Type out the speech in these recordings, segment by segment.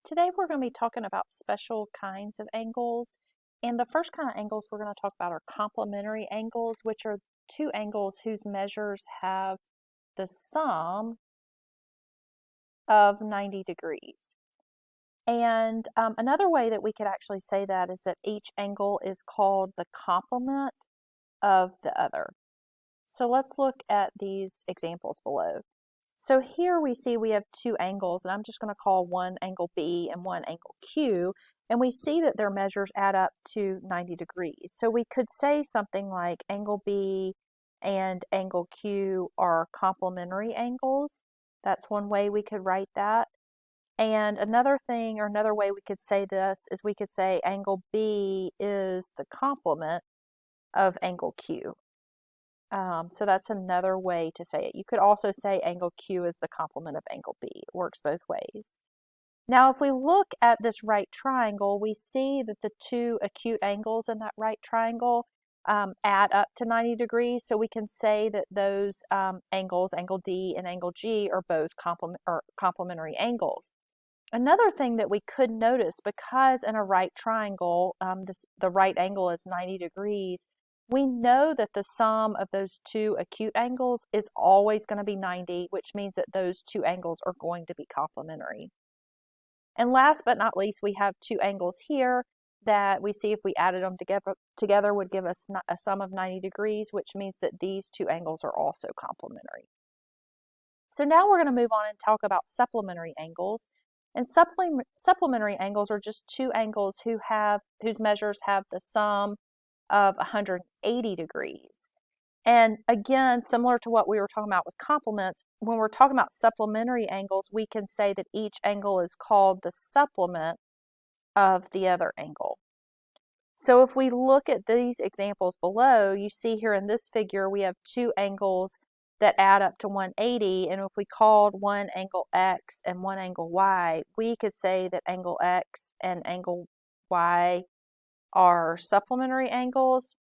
Today we're going to be talking about special kinds of angles. And the first kind of angles we're going to talk about are complementary angles, which are two angles whose measures have the sum of 90 degrees. And another way that we could actually say that is that each angle is called the complement of the other. So let's look at these examples below. So here we see we have two angles, and I'm just going to call one angle B and one angle Q, and we see that their measures add up to 90 degrees. So we could say something like angle B and angle Q are complementary angles. That's one way we could write that. And another thing, or another way we could say this, is we could say angle B is the complement of angle Q. So that's another way to say it. You could also say angle Q is the complement of angle B. It works both ways. Now, if we look at this right triangle, we see that the two acute angles in that right triangle add up to 90 degrees. So we can say that those angles, angle D and angle G, are both complementary angles. Another thing that we could notice, because in a right triangle, the right angle is 90 degrees, we know that the sum of those two acute angles is always going to be 90, which means that those two angles are going to be complementary. And last but not least, we have two angles here that we see if we added them together would give us a sum of 90 degrees, which means that these two angles are also complementary. So now we're going to move on and talk about supplementary angles. And supplementary angles are just two angles whose measures have the sum of 180 degrees. And again, similar to what we were talking about with complements, when we're talking about supplementary angles, we can say that each angle is called the supplement of the other angle. So if we look at these examples below, you see here in this figure we have two angles that add up to 180, and if we called one angle X and one angle Y, we could say that angle X and angle Y are supplementary angles,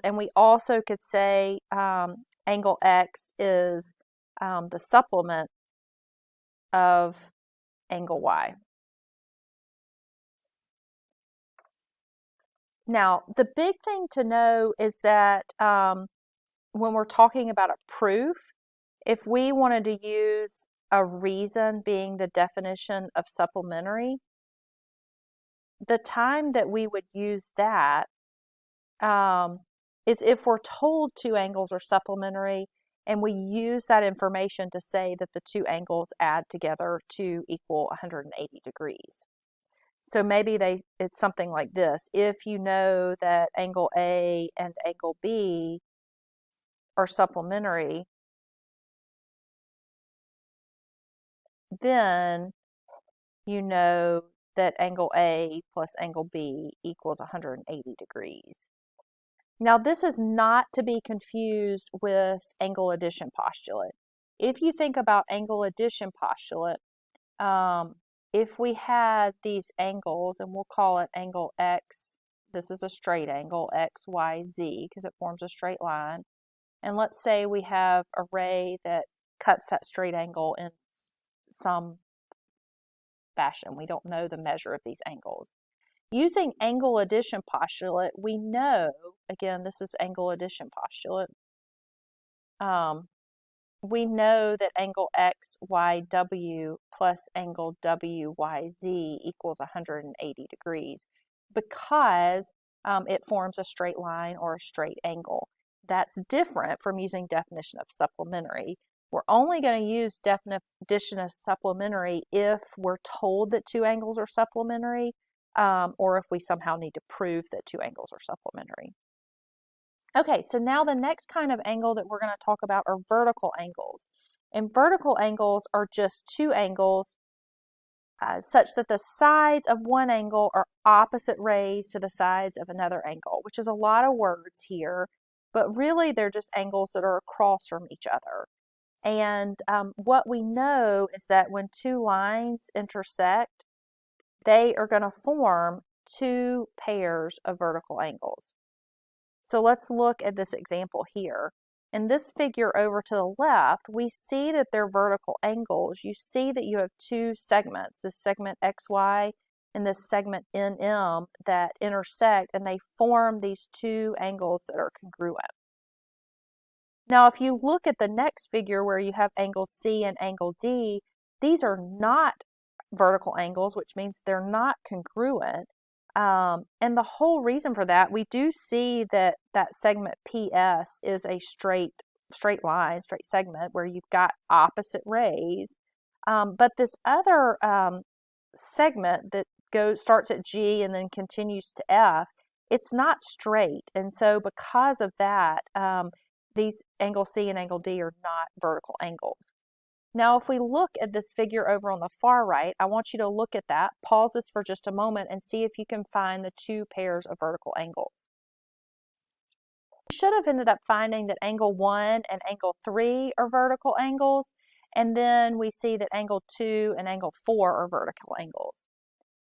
and we also could say angle X is the supplement of angle Y. Now, the big thing to know is that when we're talking about a proof, if we wanted to use a reason being the definition of supplementary, the time that we would use that is if we're told two angles are supplementary and we use that information to say that the two angles add together to equal 180 degrees. So maybe it's something like this. If you know that angle A and angle B are supplementary, then you know that angle A plus angle B equals 180 degrees. Now, this is not to be confused with angle addition postulate. If you think about angle addition postulate, if we had these angles, and we'll call it angle X, this is a straight angle, X, Y, Z, because it forms a straight line. And let's say we have a ray that cuts that straight angle in some fashion. We don't know the measure of these angles. Using angle addition postulate, we know, again, this is angle addition postulate, we know that angle XYW plus angle WYZ equals 180 degrees because it forms a straight line or a straight angle. That's different from using definition of supplementary. We're only going to use definition of supplementary if we're told that two angles are supplementary, or if we somehow need to prove that two angles are supplementary. Okay, so now the next kind of angle that we're going to talk about are vertical angles. And vertical angles are just two angles such that the sides of one angle are opposite rays to the sides of another angle, which is a lot of words here, but really they're just angles that are across from each other. And what we know is that when two lines intersect, they are going to form two pairs of vertical angles. So let's look at this example here. in this figure over to the left, we see that they're vertical angles. You see that you have two segments, this segment XY and this segment NM, that intersect, and they form these two angles that are congruent. Now, if you look at the next figure where you have angle C and angle D, these are not vertical angles, which means they're not congruent. And the whole reason for that, we do see that that segment PS is a straight line, straight segment where you've got opposite rays. But this other segment that starts at G and then continues to F, it's not straight. And so because of that, these angle C and angle D are not vertical angles. Now, if we look at this figure over on the far right, I want you to look at that, pause this for just a moment, and see if you can find the two pairs of vertical angles. You should have ended up finding that angle 1 and angle 3 are vertical angles, and then we see that angle 2 and angle 4 are vertical angles.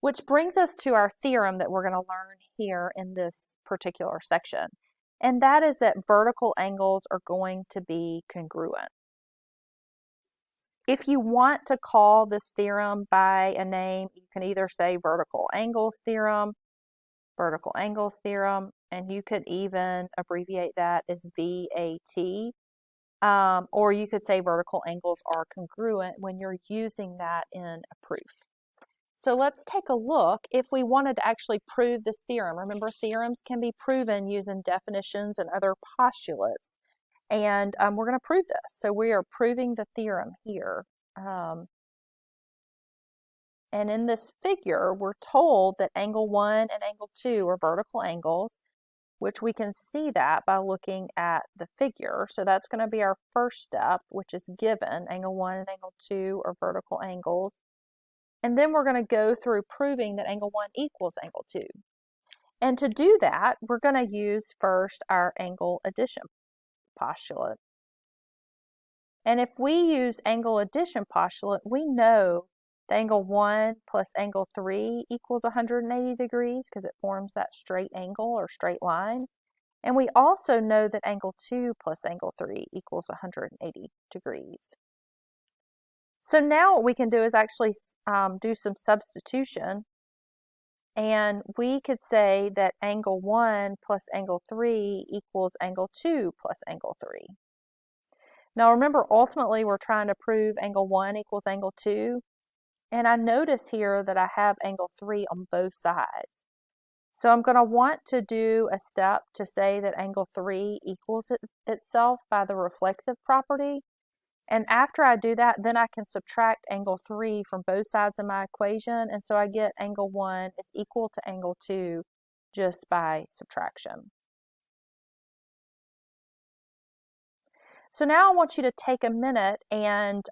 Which brings us to our theorem that we're going to learn here in this particular section, and that is that vertical angles are going to be congruent. If you want to call this theorem by a name, you can either say vertical angles theorem, and you could even abbreviate that as VAT, or you could say vertical angles are congruent when you're using that in a proof. So let's take a look if we wanted to actually prove this theorem. Remember, theorems can be proven using definitions and other postulates. And we're going to prove this. So we are proving the theorem here. And in this figure, we're told that angle 1 and angle 2 are vertical angles, which we can see that by looking at the figure. So that's going to be our first step, which is given. Angle 1 and angle 2 are vertical angles. And then we're going to go through proving that angle 1 equals angle 2. And to do that, we're going to use first our angle addition postulate. And if we use angle addition postulate, we know that angle 1 plus angle 3 equals 180 degrees because it forms that straight angle or straight line. And we also know that angle 2 plus angle 3 equals 180 degrees. So now what we can do is actually do some substitution. And we could say that angle 1 plus angle 3 equals angle 2 plus angle 3. Now remember, ultimately we're trying to prove angle 1 equals angle 2. And I notice here that I have angle 3 on both sides. So I'm going to want to do a step to say that angle 3 equals itself by the reflexive property. And after I do that, then I can subtract angle 3 from both sides of my equation, and so I get angle 1 is equal to angle 2 just by subtraction. So now I want you to take a minute and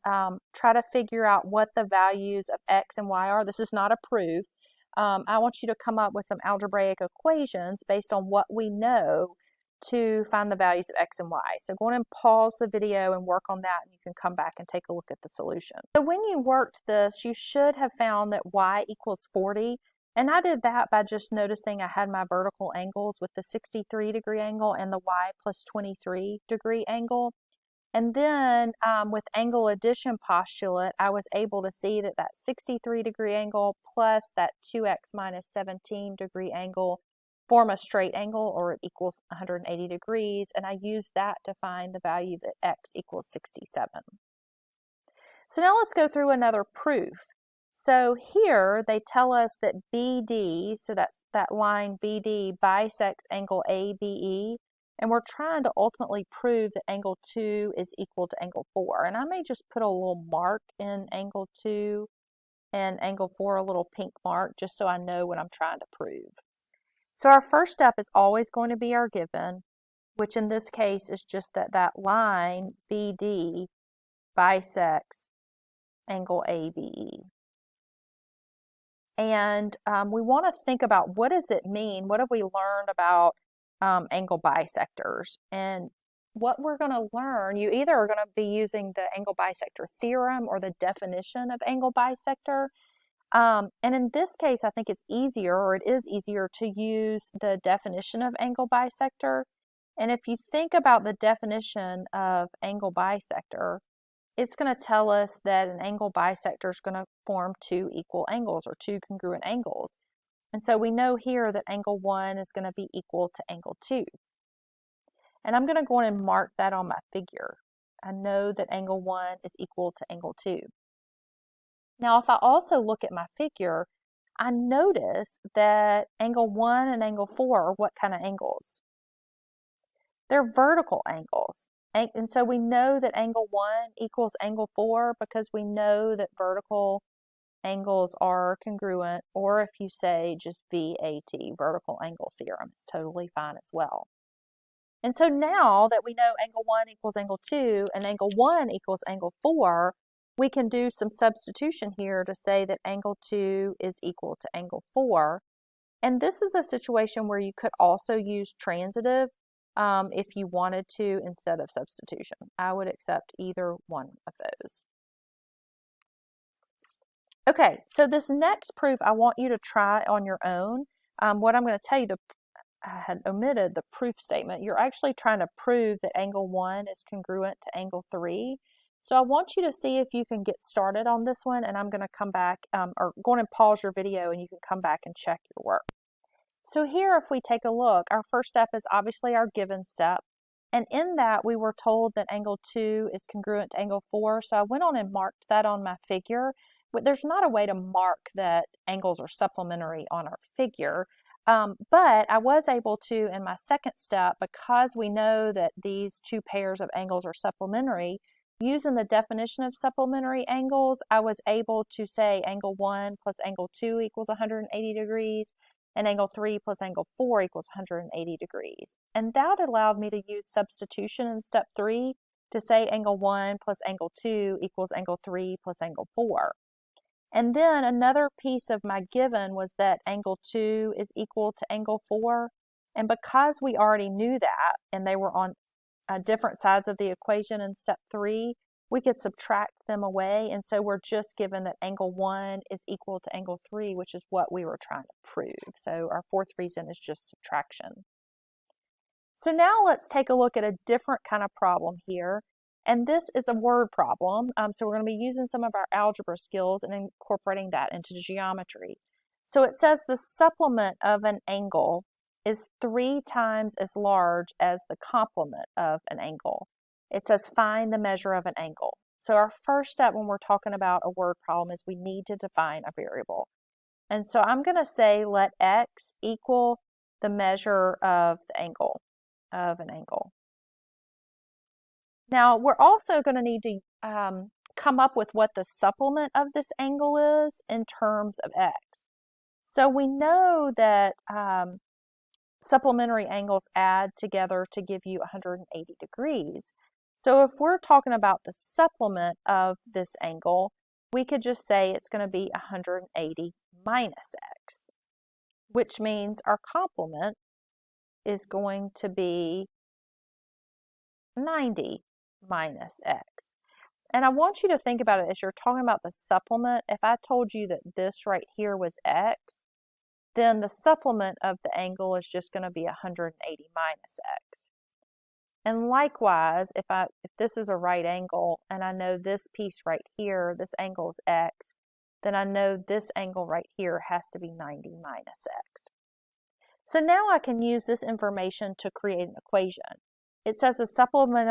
try to figure out what the values of x and y are. This is not a proof. I want you to come up with some algebraic equations based on what we know to find the values of x and y. So go on and pause the video and work on that, and you can come back and take a look at the solution. So when you worked this, you should have found that y equals 40, and I did that by just noticing I had my vertical angles with the 63-degree angle and the y plus 23-degree angle. And then with angle addition postulate, I was able to see that that 63-degree angle plus that 2x minus 17-degree angle form a straight angle, or it equals 180 degrees, and I used that to find the value that x equals 67. So now let's go through another proof. So here they tell us that BD, so that's that line BD, bisects angle ABE, and we're trying to ultimately prove that angle 2 is equal to angle 4. And I may just put a little mark in angle 2 and angle 4, a little pink mark, just so I know what I'm trying to prove. So our first step is always going to be our given, which in this case is just that line BD bisects angle ABE. And we want to think about, what does it mean? What have we learned about angle bisectors? And what we're going to learn, you either are going to be using the angle bisector theorem or the definition of angle bisector. And in this case, I think it's easier, or it is easier, to use the definition of angle bisector. And if you think about the definition of angle bisector, it's going to tell us that an angle bisector is going to form two equal angles or two congruent angles. And so we know here that angle 1 is going to be equal to angle 2. And I'm going to go in and mark that on my figure. I know that angle 1 is equal to angle 2. Now, if I also look at my figure, I notice that angle 1 and angle 4 are what kind of angles? They're vertical angles. And so we know that angle 1 equals angle 4 because we know that vertical angles are congruent, or if you say just VAT, vertical angle theorem, is totally fine as well. And so now that we know angle 1 equals angle 2 and angle 1 equals angle 4, we can do some substitution here to say that angle 2 is equal to angle 4. And this is a situation where you could also use transitive if you wanted to instead of substitution. I would accept either one of those. Okay, so this next proof I want you to try on your own. What I'm going to tell you, I had omitted the proof statement. You're actually trying to prove that angle 1 is congruent to angle 3. So I want you to see if you can get started on this one, and I'm going to come back, or go on and pause your video and you can come back and check your work. So here, if we take a look, our first step is obviously our given step. And in that, we were told that angle 2 is congruent to angle 4. So I went on and marked that on my figure. But there's not a way to mark that angles are supplementary on our figure. But I was able to, in my second step, because we know that these two pairs of angles are supplementary, using the definition of supplementary angles, I was able to say angle 1 plus angle 2 equals 180 degrees, and angle 3 plus angle 4 equals 180 degrees. And that allowed me to use substitution in step 3 to say angle 1 plus angle 2 equals angle 3 plus angle 4. And then another piece of my given was that angle 2 is equal to angle 4. And because we already knew that, and they were on different sides of the equation in step 3, we could subtract them away. And so we're just given that angle 1 is equal to angle 3, which is what we were trying to prove. So our fourth reason is just subtraction. So now let's take a look at a different kind of problem here. And this is a word problem. So we're going to be using some of our algebra skills and incorporating that into geometry. So it says the supplement of an angle is 3 times as large as the complement of an angle. It says find the measure of an angle. So our first step when we're talking about a word problem is we need to define a variable. And so I'm going to say let x equal the measure of the angle, of an angle. Now, we're also going to need to come up with what the supplement of this angle is in terms of x. So we know that supplementary angles add together to give you 180 degrees. So if we're talking about the supplement of this angle, we could just say it's going to be 180 minus x, which means our complement is going to be 90 minus x. And I want you to think about it as you're talking about the supplement. If I told you that this right here was x, then the supplement of the angle is just going to be 180 minus x. And likewise, if this is a right angle and I know this piece right here, this angle is x, then I know this angle right here has to be 90 minus x. So now I can use this information to create an equation. It says a supplement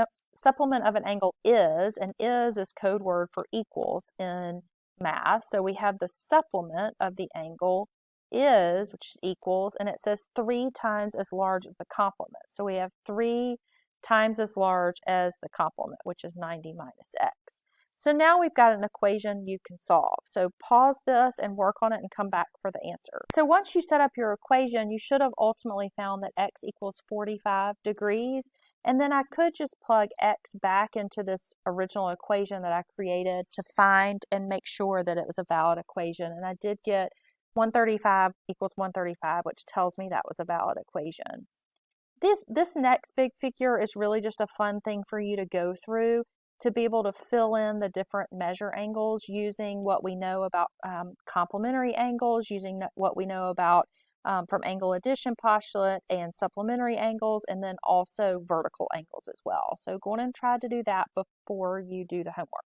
of an angle is, and is code word for equals in math. So we have the supplement of the angle is, which is equals, and it says 3 times as large as the complement. So we have 3 times as large as the complement, which is 90 minus x. So now we've got an equation you can solve. So pause this and work on it and come back for the answer. So once you set up your equation, you should have ultimately found that x equals 45 degrees. And then I could just plug x back into this original equation that I created to find and make sure that it was a valid equation. And I did get 135 equals 135, which tells me that was a valid equation. This next big figure is really just a fun thing for you to go through to be able to fill in the different measure angles using what we know about complementary angles, using what we know about from angle addition postulate and supplementary angles, and then also vertical angles as well. So go on and try to do that before you do the homework.